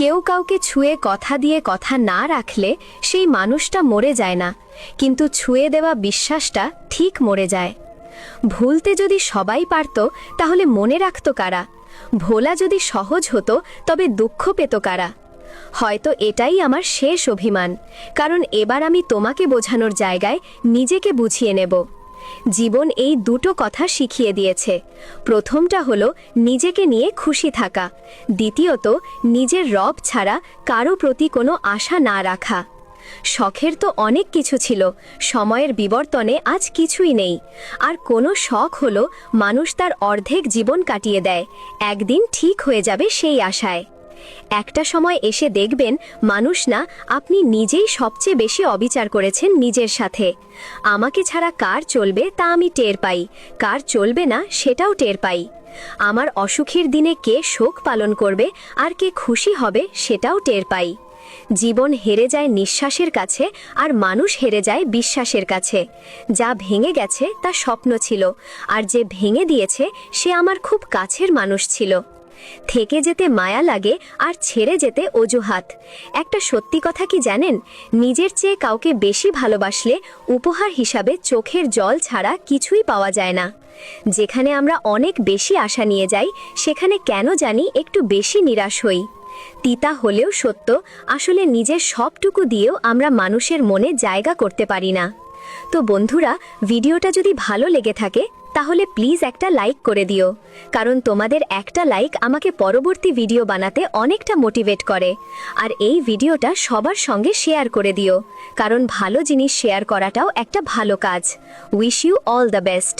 কেউ কাউকে ছুঁয়ে কথা দিয়ে কথা না রাখলে সেই মানুষটা মরে যায় না, কিন্তু ছুঁয়ে দেওয়া বিশ্বাসটা ঠিক মরে যায়। ভুলতে যদি সবাই পারত তাহলে মনে রাখত কারা? ভোলা যদি সহজ হতো তবে দুঃখ পেত কারা? হয়তো এটাই আমার শেষ অভিমান, কারণ এবার আমি তোমাকে বোঝানোর জায়গায় নিজেকে বুঝিয়ে নেব। জীবন এই দুটো কথা শিখিয়ে দিয়েছে। প্রথমটা হলো নিজেকে নিয়ে খুশি থাকা, দ্বিতীয়ত নিজের রব ছাড়া কারো প্রতি কোনো আশা না রাখা। শখের তো অনেক কিছু ছিল, সময়ের বিবর্তনে আজ কিছুই নেই। আর কোনো শখ হলো মানুষ তার অর্ধেক জীবন কাটিয়ে দেয়, একদিন ঠিক হয়ে যাবে সেই আশায়। একটা সময় এসে দেখবেন মানুষ না, আপনি নিজেই সবচেয়ে বেশি অবিচার করেছেন নিজের সাথে। আমাকে ছাড়া কার চলবে তা আমি টের পাই, কার চলবে না সেটাও টের পাই। আমার অসুখের দিনে কে শোক পালন করবে আর কে খুশি হবে সেটাও টের পাই। জীবন হেরে যায় নিঃশ্বাসের কাছে, আর মানুষ হেরে যায় বিশ্বাসের কাছে। যা ভেঙে গেছে তা স্বপ্ন ছিল, আর যে ভেঙে দিয়েছে সে আমার খুব কাছের মানুষ ছিল। থেকে যেতে মায়া লাগে আর ছেড়ে যেতে অজুহাত। একটা সত্যি কথা কি জানেন? নিজের চেয়ে কাউকে বেশি ভালোবাসলে উপহার হিসাবে চোখের জল ছাড়া কিছুই পাওয়া যায় না। যেখানে আমরা অনেক বেশি আশা নিয়ে যাই, সেখানে কেন জানি একটু বেশি নিরাশ হই। তিতা হলেও সত্য, আসলে নিজের সবটুকু দিয়েও আমরা মানুষের মনে জায়গা করতে পারি না। তো বন্ধুরা, ভিডিওটা যদি ভালো লেগে থাকে তাহলে প্লিজ একটা লাইক করে দিও, কারণ তোমাদের একটা লাইক আমাকে পরবর্তী ভিডিও বানাতে অনেকটা মোটিভেট করে। আর এই ভিডিওটা সবার সঙ্গে শেয়ার করে দিও, কারণ ভালো জিনিস শেয়ার করাটাও একটা ভালো কাজ। Wish you all the best.